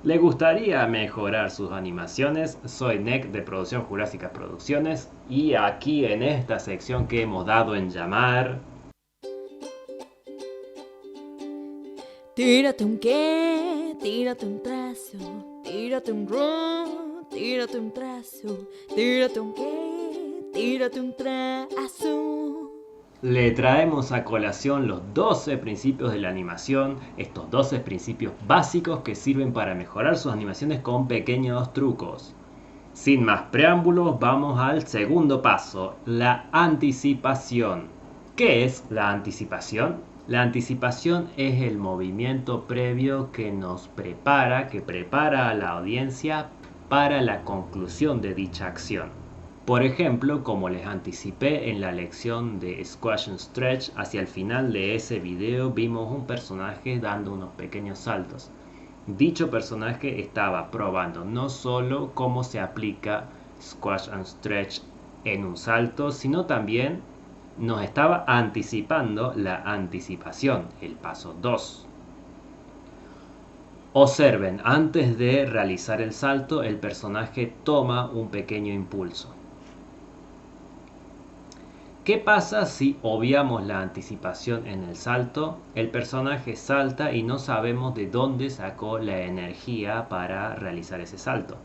¿Le gustaría mejorar sus animaciones? Soy Nick de Producción Jurásica Producciones y aquí en esta sección que hemos dado en llamar... Tírate un qué, tírate un trazo, tírate un ron, tírate un trazo, tírate un qué, tírate un trazo. Le traemos a colación los 12 principios de la animación, estos 12 principios básicos que sirven para mejorar sus animaciones con pequeños trucos. Sin más preámbulos, vamos al segundo paso, la anticipación. ¿Qué es la anticipación? La anticipación es el movimiento previo que que prepara a la audiencia para la conclusión de dicha acción. Por ejemplo, como les anticipé en la lección de Squash and Stretch, hacia el final de ese video vimos un personaje dando unos pequeños saltos. Dicho personaje estaba probando no solo cómo se aplica Squash and Stretch en un salto, sino también nos estaba anticipando la anticipación, el paso 2. Observen, antes de realizar el salto, el personaje toma un pequeño impulso. ¿Qué pasa si obviamos la anticipación en el salto? El personaje salta y no sabemos de dónde sacó la energía para realizar ese salto.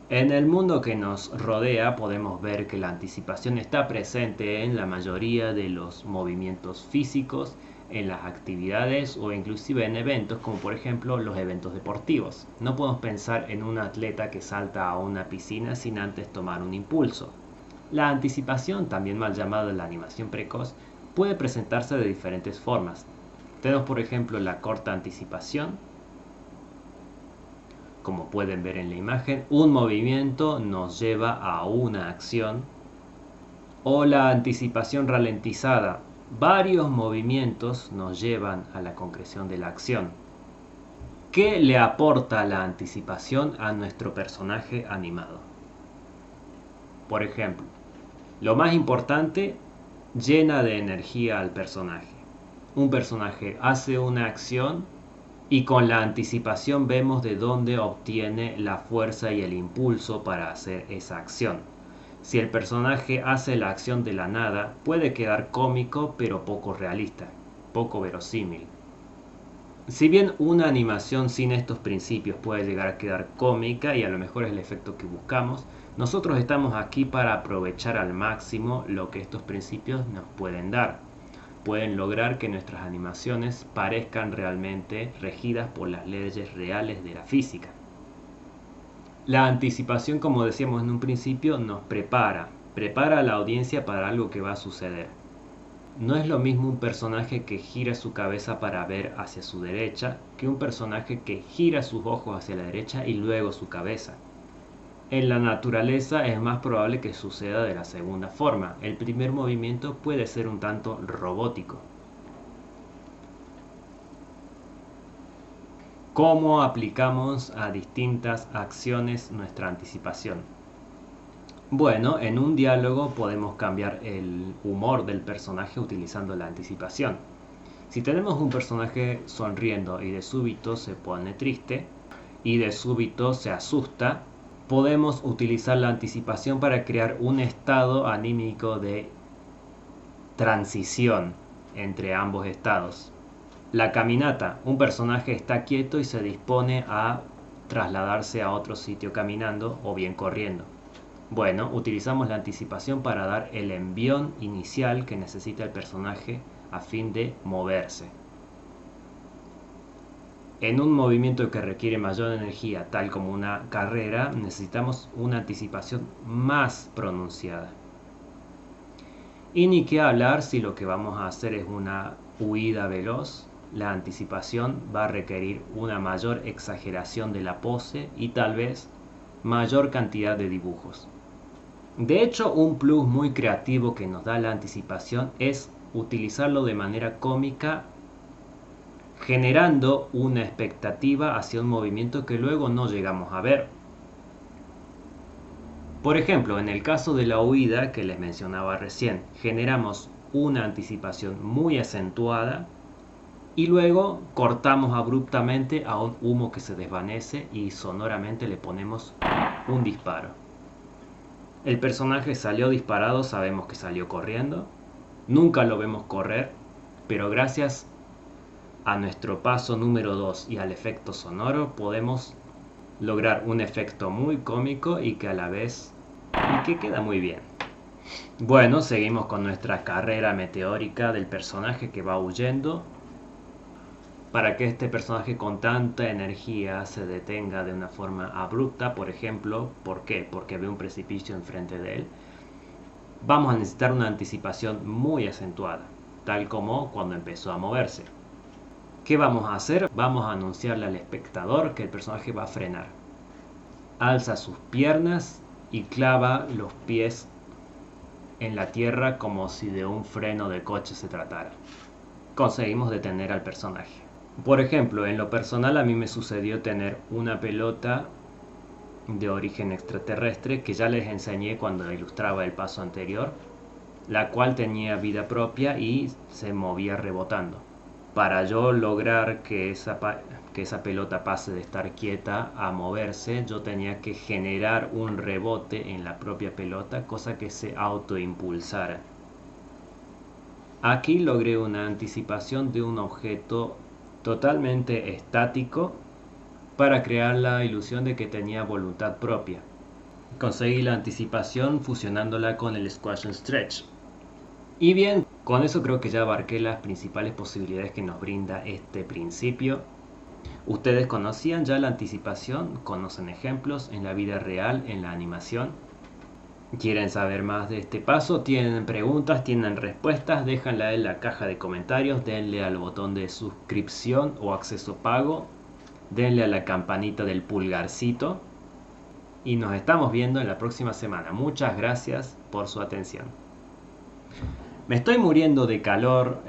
En el mundo que nos rodea podemos ver que la anticipación está presente en la mayoría de los movimientos físicos, en las actividades o inclusive en eventos como por ejemplo los eventos deportivos. No podemos pensar en un atleta que salta a una piscina sin antes tomar un impulso. La anticipación, también mal llamada la animación precoz, puede presentarse de diferentes formas. Tenemos por ejemplo la corta anticipación. Como pueden ver en la imagen, un movimiento nos lleva a una acción. O la anticipación ralentizada. Varios movimientos nos llevan a la concreción de la acción. ¿Qué le aporta la anticipación a nuestro personaje animado? Por ejemplo, lo más importante, llena de energía al personaje. Un personaje hace una acción y con la anticipación vemos de dónde obtiene la fuerza y el impulso para hacer esa acción. Si el personaje hace la acción de la nada, puede quedar cómico pero poco realista, poco verosímil. Si bien una animación sin estos principios puede llegar a quedar cómica y a lo mejor es el efecto que buscamos, nosotros estamos aquí para aprovechar al máximo lo que estos principios nos pueden dar. Pueden lograr que nuestras animaciones parezcan realmente regidas por las leyes reales de la física. La anticipación, como decíamos en un principio, nos prepara a la audiencia para algo que va a suceder. No es lo mismo un personaje que gira su cabeza para ver hacia su derecha que un personaje que gira sus ojos hacia la derecha y luego su cabeza. En la naturaleza es más probable que suceda de la segunda forma. El primer movimiento puede ser un tanto robótico. ¿Cómo aplicamos a distintas acciones nuestra anticipación? Bueno, en un diálogo podemos cambiar el humor del personaje utilizando la anticipación. Si tenemos un personaje sonriendo y de súbito se pone triste y de súbito se asusta, podemos utilizar la anticipación para crear un estado anímico de transición entre ambos estados. La caminata, un personaje está quieto y se dispone a trasladarse a otro sitio caminando o bien corriendo. Bueno, utilizamos la anticipación para dar el envión inicial que necesita el personaje a fin de moverse. En un movimiento que requiere mayor energía, tal como una carrera, necesitamos una anticipación más pronunciada. Y ni qué hablar si lo que vamos a hacer es una huida veloz. La anticipación va a requerir una mayor exageración de la pose y tal vez mayor cantidad de dibujos. De hecho, un plus muy creativo que nos da la anticipación es utilizarlo de manera cómica, generando una expectativa hacia un movimiento que luego no llegamos a ver. Por ejemplo, en el caso de la huida que les mencionaba recién, generamos una anticipación muy acentuada Y luego cortamos abruptamente a un humo que se desvanece y sonoramente le ponemos un disparo. El personaje salió disparado, sabemos que salió corriendo. Nunca lo vemos correr, pero gracias a nuestro paso número 2 y al efecto sonoro podemos lograr un efecto muy cómico y que a la vez que queda muy bien. Bueno, seguimos con nuestra carrera meteórica del personaje que va huyendo. Para que este personaje con tanta energía se detenga de una forma abrupta, por ejemplo, ¿por qué? Porque ve un precipicio enfrente de él. Vamos a necesitar una anticipación muy acentuada, tal como cuando empezó a moverse. ¿Qué vamos a hacer? Vamos a anunciarle al espectador que el personaje va a frenar. Alza sus piernas y clava los pies en la tierra como si de un freno de coche se tratara. Conseguimos detener al personaje. Por ejemplo, en lo personal a mí me sucedió tener una pelota de origen extraterrestre que ya les enseñé cuando ilustraba el paso anterior, la cual tenía vida propia y se movía rebotando. Para yo lograr que esa pelota pase de estar quieta a moverse, yo tenía que generar un rebote en la propia pelota, cosa que se autoimpulsara. Aquí logré una anticipación de un objeto totalmente estático para crear la ilusión de que tenía voluntad propia. Conseguí la anticipación fusionándola con el Squash and Stretch. Y bien, con eso creo que ya abarqué las principales posibilidades que nos brinda este principio. ¿Ustedes conocían ya la anticipación? ¿Conocen ejemplos en la vida real, en la animación? ¿Quieren saber más de este paso? ¿Tienen preguntas? ¿Tienen respuestas? Déjanla en la caja de comentarios, denle al botón de suscripción o acceso pago, denle a la campanita del pulgarcito y nos estamos viendo en la próxima semana. Muchas gracias por su atención. Me estoy muriendo de calor,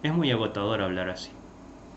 es muy agotador hablar así.